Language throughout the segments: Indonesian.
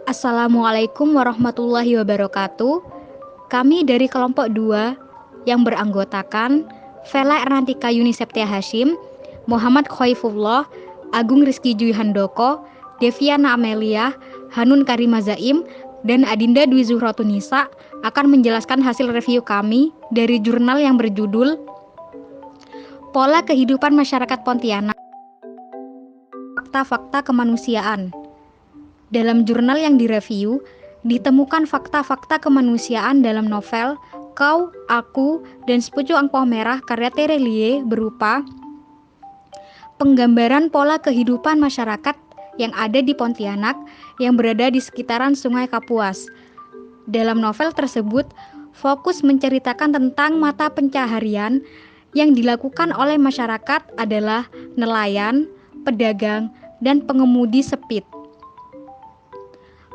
Assalamualaikum warahmatullahi wabarakatuh. Kami dari kelompok 2 yang beranggotakan Vela Ernantika Yuni Septia Hashim, Muhammad Khoifullah, Agung Rizky Juihandoko, Deviana Amelia, Hanun Karima Zaim, dan Adinda Dwi Zuhrotunisa akan menjelaskan hasil review kami dari jurnal yang berjudul Pola Kehidupan Masyarakat Pontianak, Fakta-Fakta Kemanusiaan. Dalam jurnal yang direview, ditemukan fakta-fakta kemanusiaan dalam novel Kau, Aku, dan Sepucuk Angpau Merah karya Terelie berupa penggambaran pola kehidupan masyarakat yang ada di Pontianak yang berada di sekitaran Sungai Kapuas. Dalam novel tersebut, fokus menceritakan tentang mata pencaharian yang dilakukan oleh masyarakat adalah nelayan, pedagang, dan pengemudi sepit.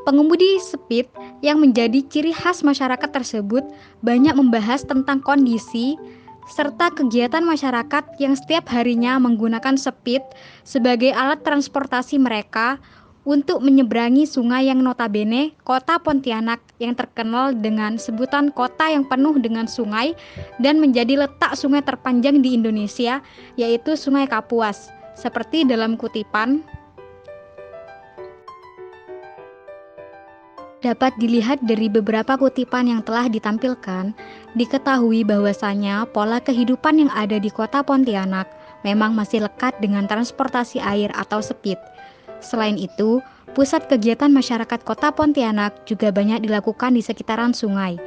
Pengemudi sepit yang menjadi ciri khas masyarakat tersebut banyak membahas tentang kondisi serta kegiatan masyarakat yang setiap harinya menggunakan sepit sebagai alat transportasi mereka untuk menyeberangi sungai yang notabene kota Pontianak yang terkenal dengan sebutan kota yang penuh dengan sungai dan menjadi letak sungai terpanjang di Indonesia, yaitu Sungai Kapuas. Seperti dalam kutipan, dapat dilihat dari beberapa kutipan yang telah ditampilkan, diketahui bahwasanya pola kehidupan yang ada di kota Pontianak memang masih lekat dengan transportasi air atau sepit. Selain itu, pusat kegiatan masyarakat kota Pontianak juga banyak dilakukan di sekitaran sungai.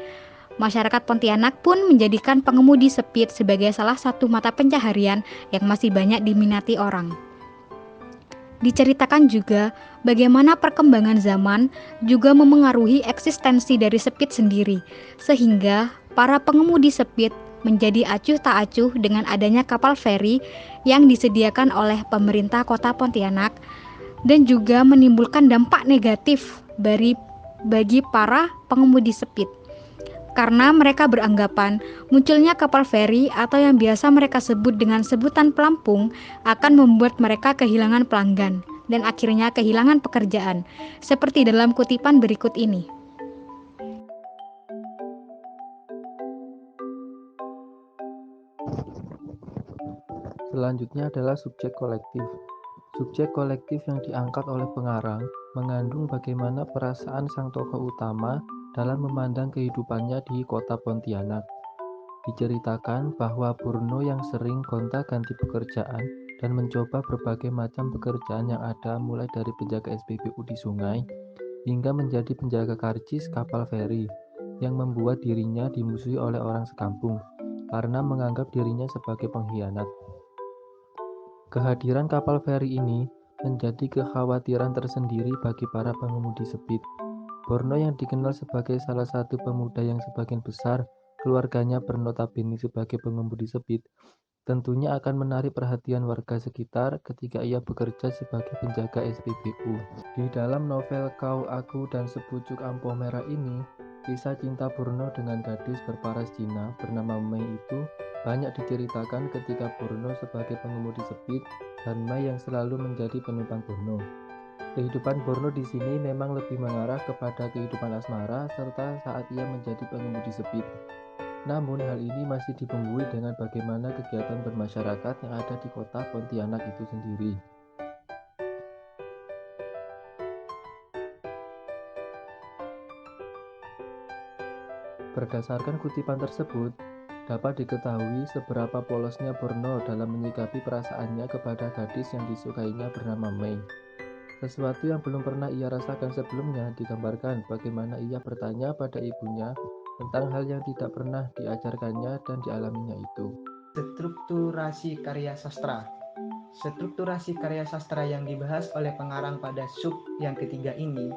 Masyarakat Pontianak pun menjadikan pengemudi sepit sebagai salah satu mata pencaharian yang masih banyak diminati orang. Diceritakan juga bagaimana perkembangan zaman juga memengaruhi eksistensi dari sepit sendiri, sehingga para pengemudi sepit menjadi acuh tak acuh dengan adanya kapal feri yang disediakan oleh pemerintah kota Pontianak dan juga menimbulkan dampak negatif bagi para pengemudi sepit. Karena mereka beranggapan munculnya kapal feri atau yang biasa mereka sebut dengan sebutan pelampung akan membuat mereka kehilangan pelanggan dan akhirnya kehilangan pekerjaan, seperti dalam kutipan berikut ini. Selanjutnya adalah subjek kolektif. Subjek kolektif yang diangkat oleh pengarang mengandung bagaimana perasaan sang tokoh utama dalam memandang kehidupannya di kota Pontianak. Diceritakan bahwa Purno yang sering gonta-ganti pekerjaan dan mencoba berbagai macam pekerjaan yang ada mulai dari penjaga SPBU di sungai hingga menjadi penjaga karcis kapal feri yang membuat dirinya dimusuhi oleh orang sekampung karena menganggap dirinya sebagai pengkhianat. Kehadiran kapal feri ini menjadi kekhawatiran tersendiri bagi para pengemudi sepit. Borno yang dikenal sebagai salah satu pemuda yang sebagian besar keluarganya bernotabene sebagai pengemudi sepit, tentunya akan menarik perhatian warga sekitar ketika ia bekerja sebagai penjaga SPBU. Di dalam novel Kau, Aku, dan Sepucuk Angpau Merah ini, kisah cinta Purno dengan gadis berparas Cina bernama Mei itu banyak diceritakan ketika Purno sebagai pengemudi sepit dan Mei yang selalu menjadi penumpang Purno. Kehidupan Borno di sini memang lebih mengarah kepada kehidupan asmara serta saat ia menjadi pengemudi sepit. Namun hal ini masih dibumbui dengan bagaimana kegiatan bermasyarakat yang ada di kota Pontianak itu sendiri. Berdasarkan kutipan tersebut, dapat diketahui seberapa polosnya Borno dalam menyikapi perasaannya kepada gadis yang disukainya bernama Mei. Sesuatu yang belum pernah ia rasakan sebelumnya digambarkan bagaimana ia bertanya pada ibunya tentang hal yang tidak pernah diajarkannya dan dialaminya itu. Strukturasi karya sastra. Strukturasi karya sastra yang dibahas oleh pengarang pada sub yang ketiga ini,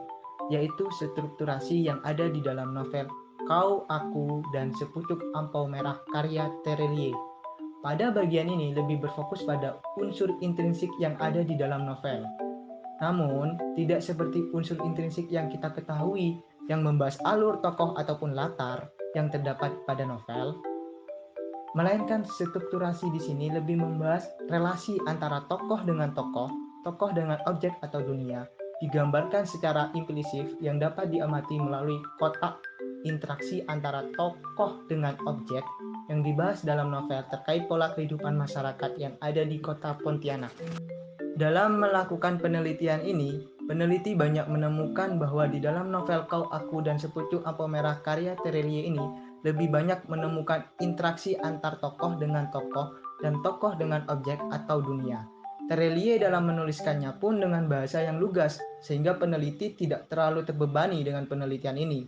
yaitu strukturasi yang ada di dalam novel Kau, Aku, dan Sepucuk Angpau Merah karya Terelie. Pada bagian ini lebih berfokus pada unsur intrinsik yang ada di dalam novel. Namun, tidak seperti unsur intrinsik yang kita ketahui yang membahas alur tokoh ataupun latar yang terdapat pada novel, melainkan strukturasi di sini lebih membahas relasi antara tokoh dengan tokoh, tokoh dengan objek atau dunia, digambarkan secara implisif yang dapat diamati melalui kotak interaksi antara tokoh dengan objek yang dibahas dalam novel terkait pola kehidupan masyarakat yang ada di kota Pontianak. Dalam melakukan penelitian ini, peneliti banyak menemukan bahwa di dalam novel Kau, Aku, dan Sepucuk Ampo Merah karya Terelie ini lebih banyak menemukan interaksi antar tokoh dengan tokoh dan tokoh dengan objek atau dunia. Terelie dalam menuliskannya pun dengan bahasa yang lugas, sehingga peneliti tidak terlalu terbebani dengan penelitian ini.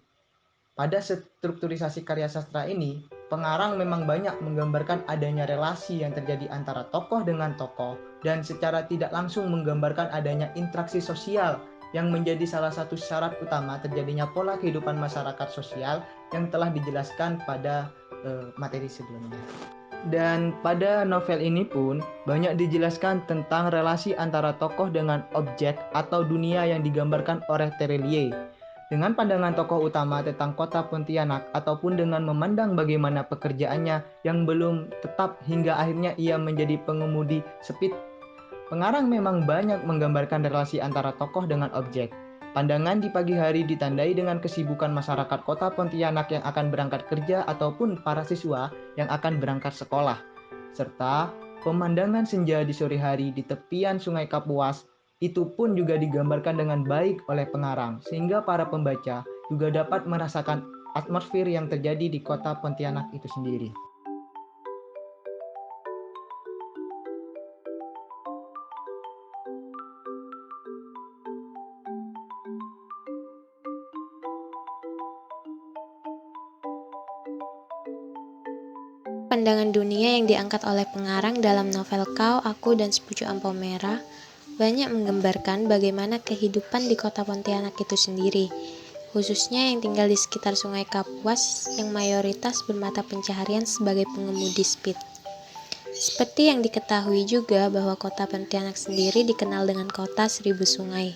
Pada strukturisasi karya sastra ini, pengarang memang banyak menggambarkan adanya relasi yang terjadi antara tokoh dengan tokoh dan secara tidak langsung menggambarkan adanya interaksi sosial yang menjadi salah satu syarat utama terjadinya pola kehidupan masyarakat sosial yang telah dijelaskan pada materi sebelumnya. Dan pada novel ini pun banyak dijelaskan tentang relasi antara tokoh dengan objek atau dunia yang digambarkan oleh Terelie. Dengan pandangan tokoh utama tentang kota Pontianak ataupun dengan memandang bagaimana pekerjaannya yang belum tetap hingga akhirnya ia menjadi pengemudi sepit. Pengarang memang banyak menggambarkan relasi antara tokoh dengan objek. Pandangan di pagi hari ditandai dengan kesibukan masyarakat kota Pontianak yang akan berangkat kerja ataupun para siswa yang akan berangkat sekolah. Serta pemandangan senja di sore hari di tepian Sungai Kapuas itu pun juga digambarkan dengan baik oleh pengarang, sehingga para pembaca juga dapat merasakan atmosfer yang terjadi di kota Pontianak itu sendiri. Pandangan dunia yang diangkat oleh pengarang dalam novel Kau, Aku, dan Sepucuk Ampo Merah banyak menggambarkan bagaimana kehidupan di kota Pontianak itu sendiri, khususnya yang tinggal di sekitar Sungai Kapuas yang mayoritas bermata pencaharian sebagai pengemudi speed. Seperti yang diketahui juga bahwa kota Pontianak sendiri dikenal dengan kota seribu sungai.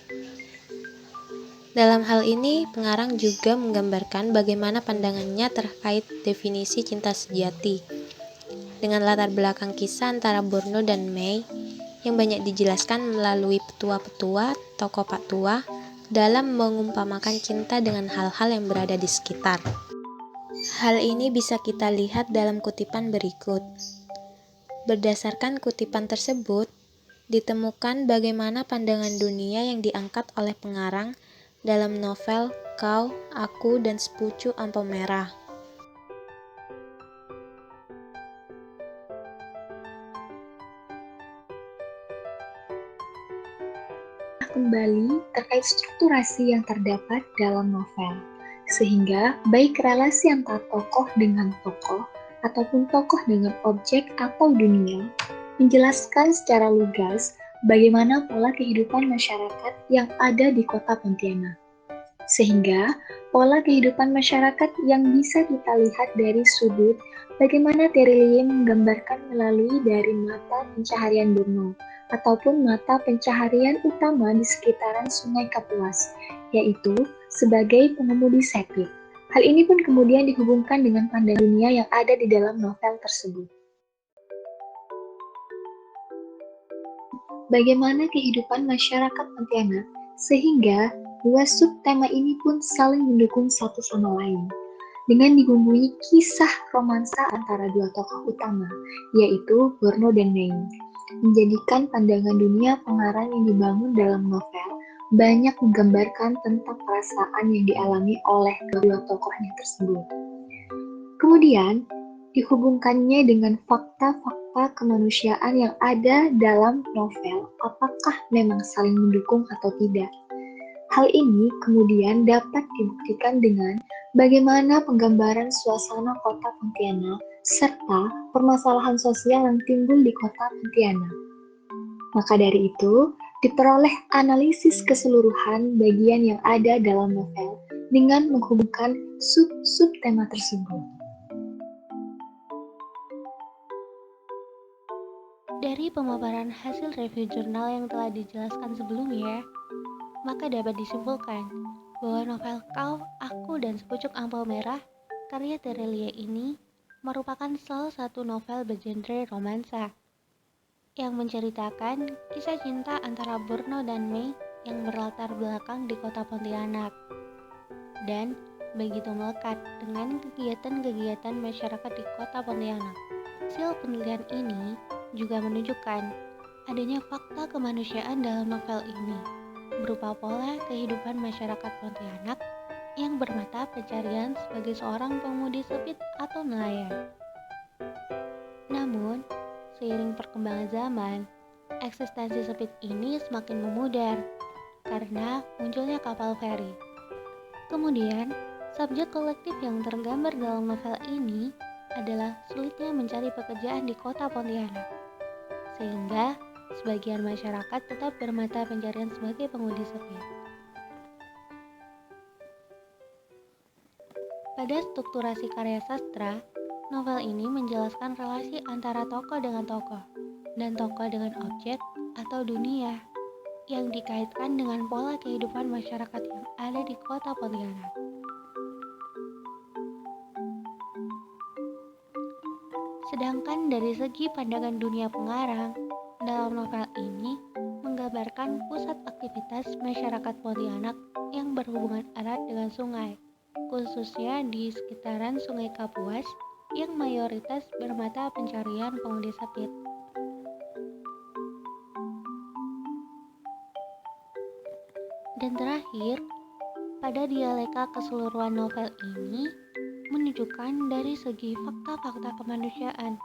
Dalam hal ini, pengarang juga menggambarkan bagaimana pandangannya terkait definisi cinta sejati, dengan latar belakang kisah antara Borno dan Mei yang banyak dijelaskan melalui petua-petua tokoh Pak Tua dalam mengumpamakan cinta dengan hal-hal yang berada di sekitar. Hal ini bisa kita lihat dalam kutipan berikut. Berdasarkan kutipan tersebut, ditemukan bagaimana pandangan dunia yang diangkat oleh pengarang dalam novel Kau, Aku, dan Sepucuk Ampo Merah. Kembali terkait strukturasi yang terdapat dalam novel, sehingga baik relasi antar tokoh dengan tokoh ataupun tokoh dengan objek atau dunia menjelaskan secara lugas bagaimana pola kehidupan masyarakat yang ada di kota Pontianak. Sehingga pola kehidupan masyarakat yang bisa kita lihat dari sudut bagaimana Terelie menggambarkan melalui dari mata pencaharian Borno ataupun mata pencaharian utama di sekitaran Sungai Kapuas, yaitu sebagai pengemudi sepit. Hal ini pun kemudian dihubungkan dengan pandangan dunia yang ada di dalam novel tersebut. Bagaimana kehidupan masyarakat Pontianak, sehingga dua subtema ini pun saling mendukung satu sama lain, dengan dibumbui kisah romansa antara dua tokoh utama, yaitu Borno dan Mei, menjadikan pandangan dunia pengarang yang dibangun dalam novel banyak menggambarkan tentang perasaan yang dialami oleh kedua tokohnya tersebut. Kemudian, dihubungkannya dengan fakta-fakta kemanusiaan yang ada dalam novel, apakah memang saling mendukung atau tidak. Hal ini kemudian dapat dibuktikan dengan bagaimana penggambaran suasana kota Pontianak serta permasalahan sosial yang timbul di kota Pontianak. Maka dari itu, diperoleh analisis keseluruhan bagian yang ada dalam novel dengan menghubungkan sub-subtema tersebut. Dari pemaparan hasil review jurnal yang telah dijelaskan sebelumnya, maka dapat disimpulkan bahwa novel Kau, Aku, dan Sepucuk Ampo Merah karya Terelie ini merupakan salah satu novel bergenre romansa yang menceritakan kisah cinta antara Borno dan Mei yang berlatar belakang di kota Pontianak dan begitu melekat dengan kegiatan-kegiatan masyarakat di kota Pontianak. Hasil penelitian ini juga menunjukkan adanya fakta kemanusiaan dalam novel ini, berupa pola kehidupan masyarakat Pontianak yang bermata pencarian sebagai seorang pemudi sepit atau nelayan. Namun, seiring perkembangan zaman, eksistensi sepit ini semakin memudar karena munculnya kapal feri. Kemudian, subjek kolektif yang tergambar dalam novel ini adalah sulitnya mencari pekerjaan di kota Pontianak, sehingga sebagian masyarakat tetap bermata pencarian sebagai pemudi sepit. Pada strukturasi karya sastra, novel ini menjelaskan relasi antara tokoh dengan tokoh, dan tokoh dengan objek atau dunia, yang dikaitkan dengan pola kehidupan masyarakat yang ada di kota Pontianak. Sedangkan dari segi pandangan dunia pengarang, dalam novel ini menggambarkan pusat aktivitas masyarakat Pontianak yang berhubungan erat dengan sungai, khususnya di sekitaran Sungai Kapuas yang mayoritas bermata pencarian pemudi sepit. Dan terakhir, pada dialeka keseluruhan novel ini menunjukkan dari segi fakta-fakta kemanusiaan,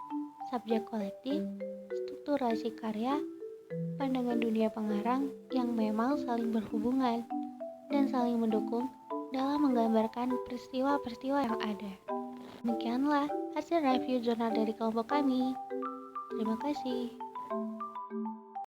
subjek kolektif, strukturasi karya, pandangan dunia pengarang yang memang saling berhubungan dan saling mendukung dalam menggambarkan peristiwa-peristiwa yang ada. Demikianlah hasil review jurnal dari kelompok kami. Terima kasih.